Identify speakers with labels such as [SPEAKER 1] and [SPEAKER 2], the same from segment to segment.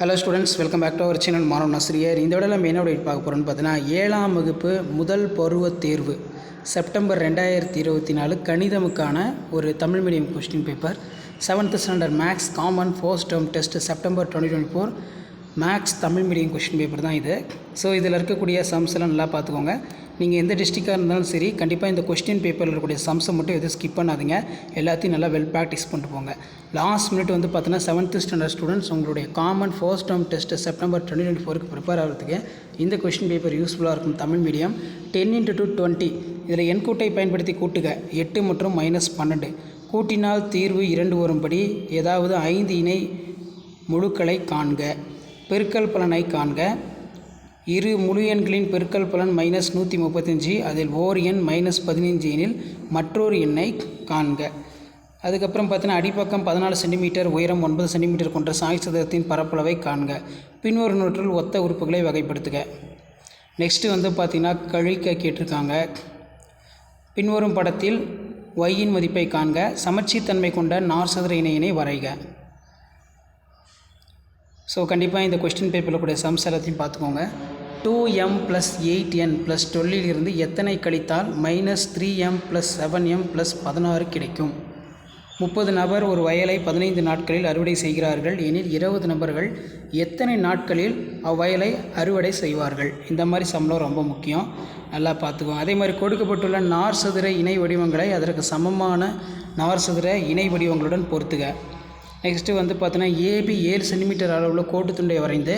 [SPEAKER 1] Hello students, welcome back to our channel Manavan Asiriyar. இந்த விட நம்ம என்ன அப்டேட் பார்க்க போகிறோம்னு பார்த்தீங்கன்னா, 7ஆம் வகுப்பு முதல் பருவத் தேர்வு செப்டம்பர் 2024 கணிதமுக்கான ஒரு Tamil medium question paper. 7th standard maths common first term test September 2024 maths Tamil medium question paper தான் இது. ஸோ இதில் இருக்கக்கூடிய சம்ஸ் எல்லாம் நல்லா பார்த்துக்கோங்க. நீங்கள் எந்த டிஸ்ட்ரிக்டாக இருந்தாலும் சரி, கண்டிப்பாக இந்த கொஸ்டின் பேப்பரில் இருக்கக்கூடிய சம்ஸை மட்டும் எதுவும் ஸ்கிப் பண்ணாதீங்க. எல்லாத்தையும் நல்லா வெல் ப்ராக்டிஸ் பண்ணிட்டு போங்க. லாஸ்ட் மினிட் வந்து பார்த்தீங்கன்னா 7th ஸ்டாண்டர்ட் ஸ்டூடெண்ட்ஸ் உங்களுடைய common first term test September 2024 prepare ஆகிறதுக்கு இந்த கொஸ்டின் பேப்பர் யூஸ்ஃபுல்லாக இருக்கும். தமிழ் மீடியம் 10x20 இதில் எண்கூட்டை பயன்படுத்தி கூட்டுக 8 மற்றும் -12 கூட்டினால் தீர்வு 2 வரும்படி ஏதாவது 5 இணை முழுக்களை காண்க. பெருக்கல் பலனை காண்க. இரு முழு எண்களின் பெருக்கல் பலன் -135, அதில் ஓர் எண் -15 எனில் மற்றொரு எண்ணை காண்க. அதுக்கப்புறம் பார்த்தீங்கன்னா அடிப்பக்கம் 14 சென்டிமீட்டர், உயரம் 9 சென்டிமீட்டர் கொண்ட சாய் சதுரத்தின் பரப்பளவை காண்க. பின்வருவனற்றுள் ஒத்த உறுப்புகளை வகைப்படுத்துக. நெக்ஸ்ட்டு வந்து பார்த்திங்கன்னா கழிக்க கேட்டிருக்காங்க. பின்வரும் படத்தில் ஒய்யின் மதிப்பை காண்க. சமச்சீர்த்தன்மை கொண்ட நார் சதுர இணையினை வரைக. ஸோ கண்டிப்பாக இந்த கொஸ்டின் பேப்பரில் கூட சம்ஸ் எல்லாத்தையும் பார்த்துக்கோங்க. 2m + 8n + 12 இருந்து எத்தனை கழித்தால் -3m + 7m + 16 கிடைக்கும்? 30 நபர் ஒரு வயலை 15 நாட்களில் அறுவடை செய்கிறார்கள் எனில் 20 நபர்கள் எத்தனை நாட்களில் அவ்வயலை அறுவடை செய்வார்கள்? இந்த மாதிரி சம்பளம் ரொம்ப முக்கியம், நல்லா பார்த்துக்கோங்க. அதே மாதிரி கொடுக்கப்பட்டுள்ள நார் சதுர இணை வடிவங்களை அதற்கு சமமான நார் சதுர இணை வடிவங்களுடன் பொறுத்துக. நெக்ஸ்ட்டு வந்து பார்த்தீங்கன்னா ஏபி 7 சென்டிமீட்டர் அளவில் கோட்டு துண்டை வரைந்து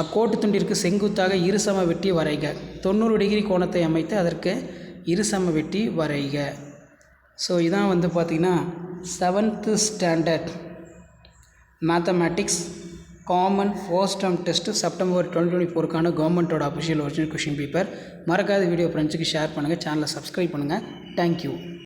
[SPEAKER 1] அக்கோட்டு துண்டிற்கு செங்குத்தாக இருசம வெட்டி வரைக. 90 டிகிரி கோணத்தை அமைத்து அதற்கு இருசம வெட்டி வரைக. ஸோ இதான் வந்து பார்த்திங்கன்னா 7th standard mathematics common first term test September 2024 கவர்மெண்ட்டோட அஃபிஷியல் ஒரிஜினல் கொஷின் பேப்பர். மறக்காத வீடியோ ஃப்ரெண்ட்ஸுக்கு ஷேர் பண்ணுங்கள், சேனலை சப்ஸ்கிரைப் பண்ணுங்கள். தேங்க்யூ.